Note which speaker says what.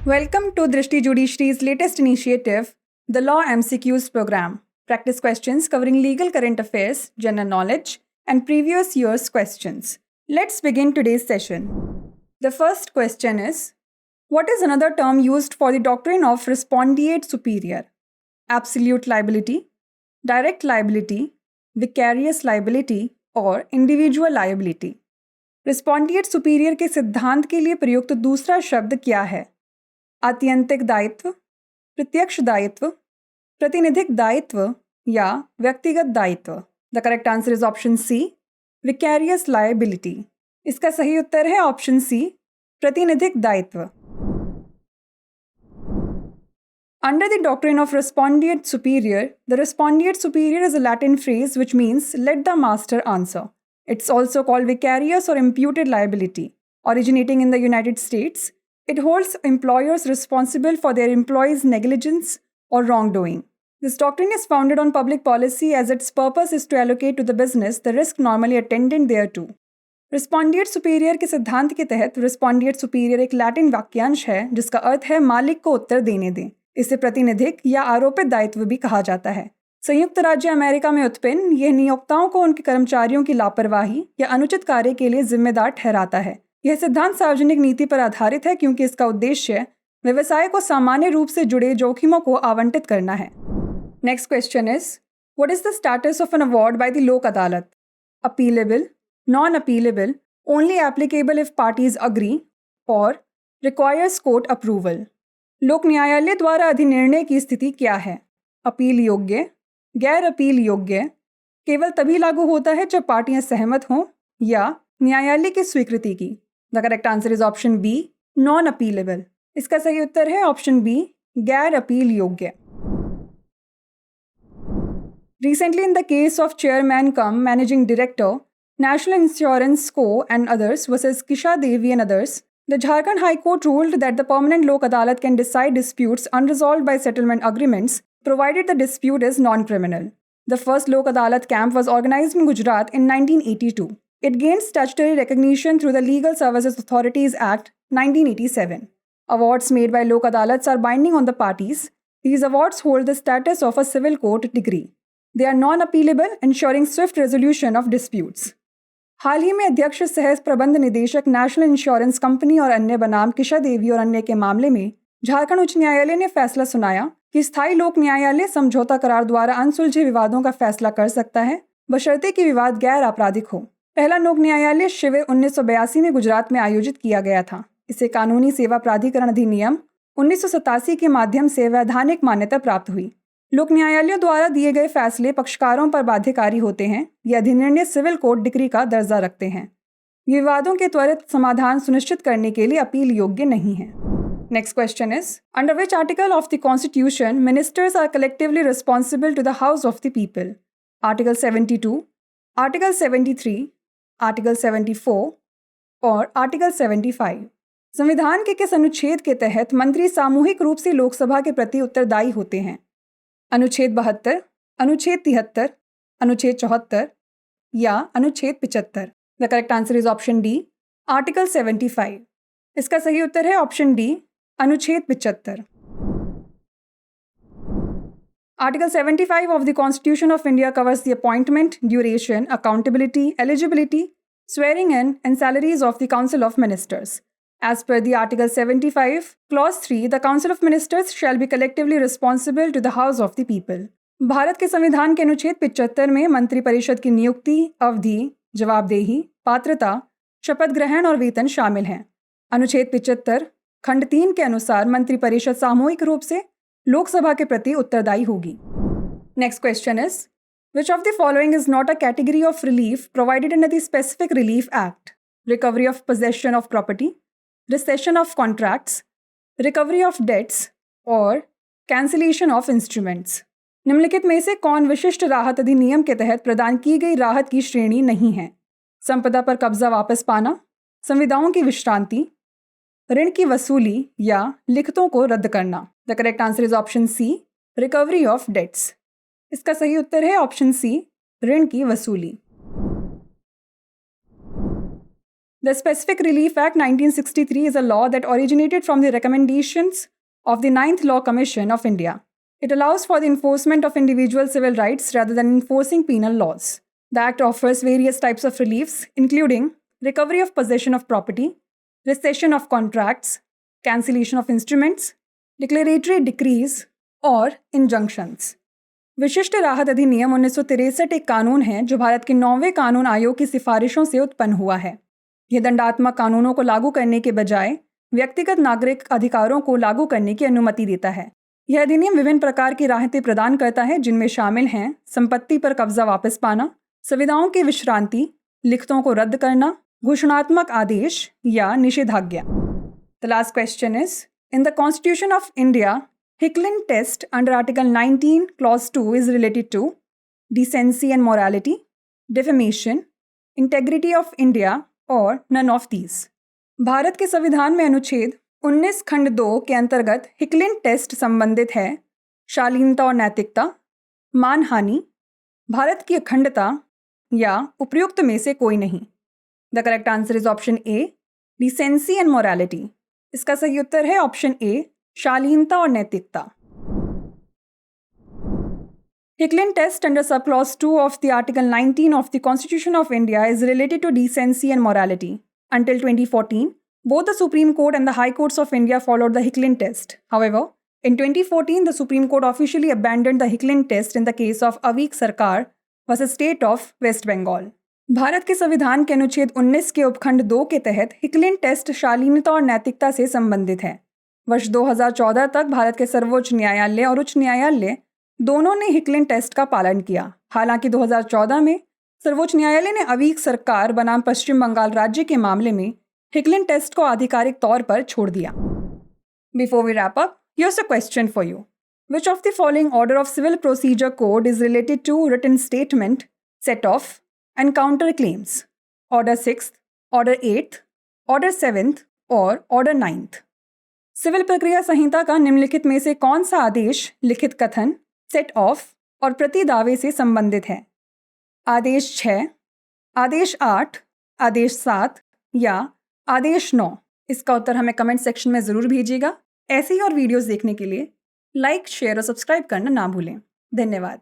Speaker 1: Welcome to Drishti Judiciary's latest initiative, the Law MCQs program. Practice questions covering legal current affairs, general knowledge, and previous year's questions. Let's begin today's session. The first question is, what is another term used for the doctrine of respondeat superior? Absolute liability, direct liability, vicarious liability, or individual liability? Respondeat superior के सिद्धांत के लिए प्रयुक्त दूसरा शब्द क्या है? आत्यंतिक दायित्व, प्रत्यक्ष दायित्व, प्रतिनिधिक दायित्व या व्यक्तिगत दायित्व? The correct answer is option C, vicarious liability. इसका सही उत्तर है ऑप्शन सी, प्रतिनिधिक दायित्व. Under the doctrine of respondeat superior, the respondeat superior is a Latin phrase which means let the master answer. It's also called vicarious or imputed liability. Originating in the United States, it holds employers responsible for their employees' negligence or wrongdoing. This doctrine is founded on public policy as its purpose is to allocate to the business the risk normally attendant thereto. Respondeat superior के सिद्धांत के तहत respondeat superior एक Latin वाक्यांश है जिसका अर्थ है मालिक को उत्तर देने दें. इसे प्रतिनिधिक या आरोपित दायित्व भी कहा जाता है. संयुक्त राज्य अमेरिका में उत्पन्न यह नियोक्ताओं को उनके कर्मचारियों की लापरवाही या अनुचित कार्य के लिए जिम्मेदार ठहराता है. यह सिद्धांत सार्वजनिक नीति पर आधारित है क्योंकि इसका उद्देश्य व्यवसाय को सामान्य रूप से जुड़े जोखिमों को आवंटित करना है. Next question is, what is the status of an award by the लोक अदालत? Appealable, non appealable, only applicable if parties agree और रिक्वायर्स कोर्ट अप्रूवल? लोक न्यायालय द्वारा अधिनिर्णय की स्थिति क्या है? अपील योग्य, गैर अपील योग्य, केवल तभी लागू होता है जब पार्टियां सहमत हों या न्यायालय की स्वीकृति की? The correct answer is option B, non appealable. इसका सही उत्तर है ऑप्शन बी, गैर अपील योग्य. Recently in the case of Chairman cum Managing Director, National Insurance Co. and others versus Kisha Devi and others, the Jharkhand High Court ruled that the permanent Lok Adalat can decide disputes unresolved by settlement agreements provided the dispute is non-criminal. The first Lok Adalat camp was organized in Gujarat in 1982. It gained statutory recognition through the Legal Services Authorities Act 1987. Awards made by Lok Adalats are binding on the parties. These awards hold the status of a civil court degree. They are non-appealable, ensuring swift resolution of disputes. हाल ही में अध्यक्ष सह प्रबंध निदेशक national insurance company और अन्य बनाम किशा देवी और अन्य के मामले में झारखंड उच्च न्यायालय ने फैसला सुनाया कि स्थायी लोक न्यायालय समझौता करार द्वारा अनसुलझे विवादों का फैसला कर सकता है बशर्ते कि विवाद गैर आपराधिक हो. पहला लोक न्यायालय शिविर 1982 में गुजरात में आयोजित किया गया था. इसे कानूनी सेवा प्राधिकरण अधिनियम 1987 के माध्यम से वैधानिक मान्यता प्राप्त हुई. लोक न्यायालयों द्वारा दिए गए फैसले पक्षकारों पर बाध्यकारी होते हैं. ये अधिनिर्णय सिविल कोर्ट डिग्री का दर्जा रखते हैं. विवादों के त्वरित समाधान सुनिश्चित करने के लिए अपील योग्य नहीं है. Next question is, under which article of the constitution ministers are collectively responsible to the house of the people? Article 72, article 73, article 74 और आर्टिकल 75. संविधान के किस अनुच्छेद के तहत मंत्री सामूहिक रूप से लोकसभा के प्रति उत्तरदायी होते हैं? अनुच्छेद 72, अनुच्छेद 73, अनुच्छेद 74 या अनुच्छेद 75? The correct answer is option D, article 75. इसका सही उत्तर है ऑप्शन डी, अनुच्छेद 75. Article 75 of the Constitution of India covers the appointment, duration, accountability, eligibility, swearing in, and salaries of the Council of Ministers. As per the Article 75, Clause 3, the Council of Ministers shall be collectively responsible to the House of the People. Bharat के संविधान के अनुच्छेद 75 में मंत्री परिषद की नियुक्ति, अवधि, जवाबदेही, पात्रता, शपथ ग्रहण और वेतन शामिल हैं. अनुच्छेद 75 खंड 3 के अनुसार मंत्री परिषद सामूहिक रूप से लोकसभा के प्रति उत्तरदायी होगी. Next question is, which of the following is not a category of relief provided under the specific relief act? Recovery of possession of property, rescission of contracts, recovery of debts और कैंसिलेशन ऑफ इंस्ट्रूमेंट्स? निम्नलिखित में से कौन विशिष्ट राहत अधिनियम के तहत प्रदान की गई राहत की श्रेणी नहीं है? संपदा पर कब्जा वापस पाना, संविदाओं की विश्रांति, ऋण की वसूली या लिखतों को रद्द करना? The correct answer is option C, recovery of debts. इसका सही उत्तर है ऑप्शन सी, ऋण की वसूली. The Specific Relief Act 1963 is a law that originated from the recommendations of the 9th Law Commission of India. It allows for the enforcement of individual civil rights rather than enforcing penal laws. The Act offers various types of reliefs, including recovery of possession of property, rescission of contracts, cancellation of instruments, declaratory decrees और injunctions. विशिष्ट राहत अधिनियम 1963 एक कानून है जो भारत के 9वें कानून आयोग की सिफारिशों से उत्पन्न हुआ है। यह दंडात्मक कानूनों को लागू करने के बजाय व्यक्तिगत नागरिक अधिकारों को लागू करने की अनुमति देता है। यह अधिनियम विभिन्न प्रकार की राहतें प्रदान करता है, जिनमें शामिल हैं संपत्ति पर कब्जा वापस पाना, सुविधाओं की विश्रांति, लिखतों को रद्द करना, घोषणात्मक आदेश या निषेधाज्ञा। The last question is, in the Constitution of India, Hicklin test under Article 19, Clause 2 is related to decency and morality, defamation, integrity of India और none of these. भारत के संविधान में अनुच्छेद 19 खंड 2 के अंतर्गत हिकलिन टेस्ट संबंधित है शालीनता और नैतिकता, मानहानि, भारत की अखंडता या उपयुक्त में से कोई नहीं। The correct answer is option A, decency and morality. इसका सही उत्तर है ऑप्शन ए, शालीनता और नैतिकता। Hicklin test under subclause 2 of the Article 19 of the Constitution of India is related to decency and morality. Until 2014, both the Supreme Court and the High Courts of India followed the Hicklin test. However, in 2014, the Supreme Court officially abandoned the Hicklin test in the case of Avik Sarkar versus State of West Bengal. Bharat के संविधान के अनुच्छेद 19 के उपखंड 2 के तहत Hicklin test शालीनता और नैतिकता से संबंधित है। वर्ष 2014 तक भारत के सर्वोच्च न्यायालय और उच्च न्यायालय दोनों ने हिकलिन टेस्ट का पालन किया। हालांकि 2014 में सर्वोच्च न्यायालय ने अवीक सरकार बनाम पश्चिम बंगाल राज्य के मामले में हिकलिन टेस्ट को आधिकारिक तौर पर छोड़ दिया। Before we wrap up, here's a question for you. Which of the following order of civil procedure code is related to written statement, set off, and counter claims? Order 6th, Order 8th, Order 7th और Order 9th? Civil प्रक्रिया संहिता का निम्नलिखित में से कौन सा आदेश लिखित कथन, सेट ऑफ और प्रति दावे से संबंधित है? आदेश 6, आदेश 8, आदेश 7 या आदेश 9? इसका उत्तर हमें कमेंट सेक्शन में ज़रूर भेजिएगा। ऐसे ही और वीडियोस देखने के लिए लाइक, शेयर और सब्सक्राइब करना ना भूलें। धन्यवाद।